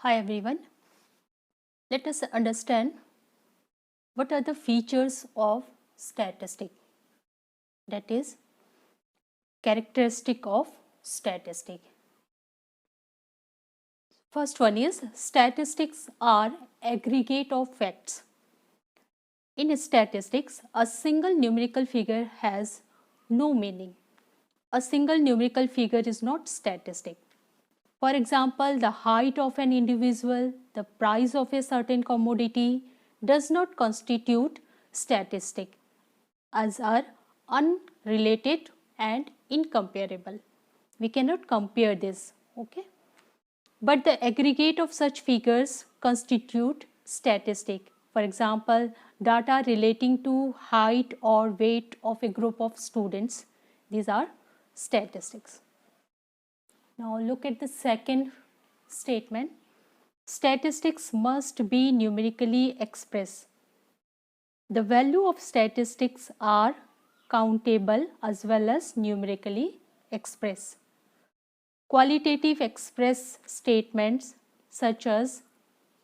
Hi everyone. Let us understand what are the features of statistic. That is characteristic of statistic. First one is statistics are aggregate of facts. In statistics, a single numerical figure has no meaning. A single numerical figure is not statistic. For example, the height of an individual, the price of a certain commodity does not constitute statistic as are unrelated and incomparable. We cannot compare this, okay? But the aggregate of such figures constitute statistic. For example, data relating to height or weight of a group of students, these are statistics. Now look at the second statement. Statistics must be numerically expressed. The value of statistics are countable as well as numerically expressed. Qualitative express statements such as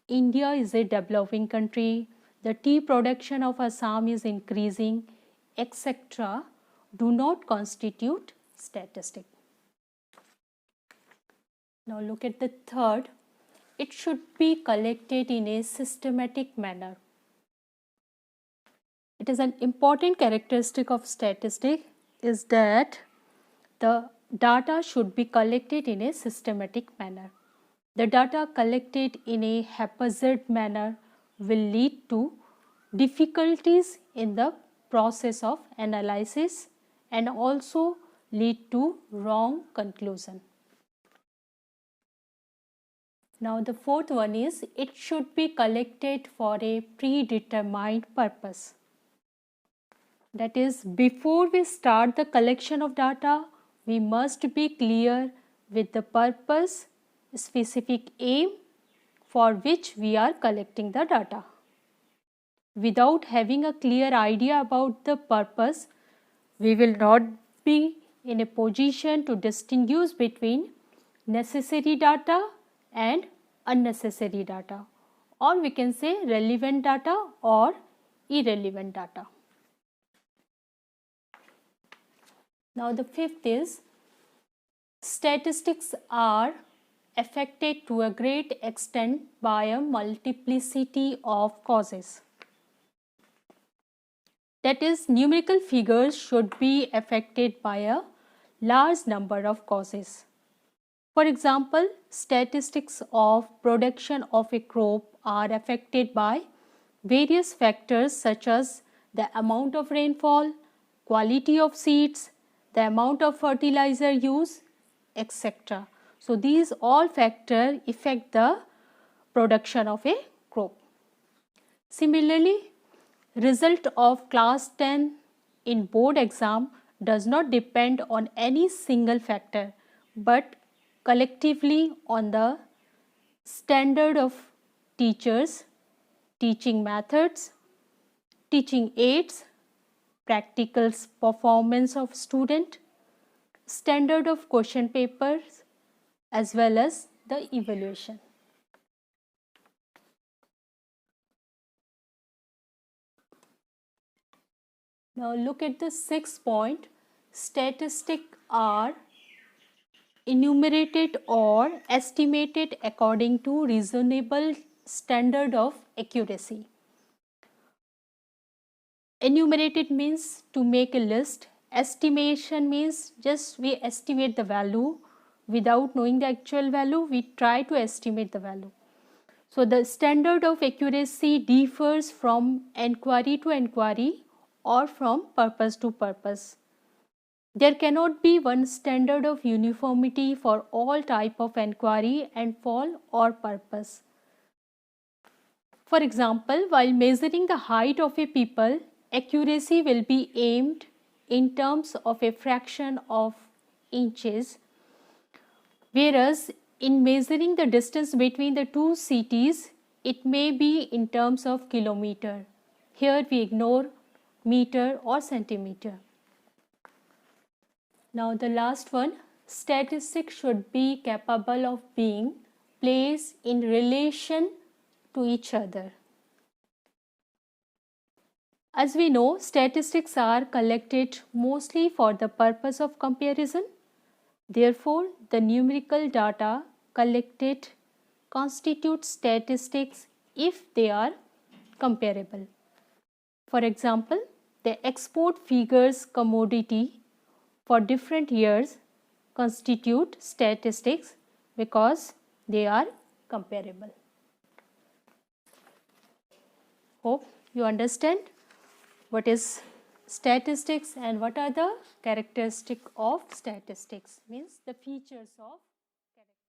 India is a developing country, the tea production of Assam is increasing, etc. do not constitute statistic. Now look at the third. It should be collected in a systematic manner. It is an important characteristic of statistic is that the data should be collected in a systematic manner. The data collected in a haphazard manner will lead to difficulties in the process of analysis and also lead to wrong conclusion. Now the fourth one is it should be collected for a predetermined purpose. That is, before we start the collection of data, we must be clear with the purpose, specific aim for which we are collecting the data. Without having a clear idea about the purpose, we will not be in a position to distinguish between necessary data and unnecessary data, or we can say relevant data or irrelevant data. Now the fifth is statistics are affected to a great extent by a multiplicity of causes. That is, numerical figures should be affected by a large number of causes. For example, statistics of production of a crop are affected by various factors such as the amount of rainfall, quality of seeds, the amount of fertilizer used, etc. So these all factors affect the production of a crop. Similarly, result of class 10 in board exam does not depend on any single factor but collectively on the standard of teachers, teaching methods, teaching aids, practical performance of student, standard of question papers as well as the evaluation. Now look at the sixth point. Statistics are enumerated or estimated according to reasonable standard of accuracy. Enumerated means to make a list. Estimation means just we estimate the value without knowing the actual value, we try to estimate the value. So the standard of accuracy differs from enquiry to enquiry or from purpose to purpose. There cannot be one standard of uniformity for all type of enquiry and for or purpose. For example, while measuring the height of a people, accuracy will be aimed in terms of a fraction of inches, whereas in measuring the distance between the two cities, it may be in terms of kilometer. Here we ignore meter or centimeter. Now the last one, statistics should be capable of being place in relation to each other. As we know, statistics are collected mostly for the purpose of comparison. Therefore, the numerical data collected constitute statistics if they are comparable. For example, the export figures commodity for different years constitute statistics because they are comparable. Hope you understand what is statistics and what are the characteristics of statistics, means the features of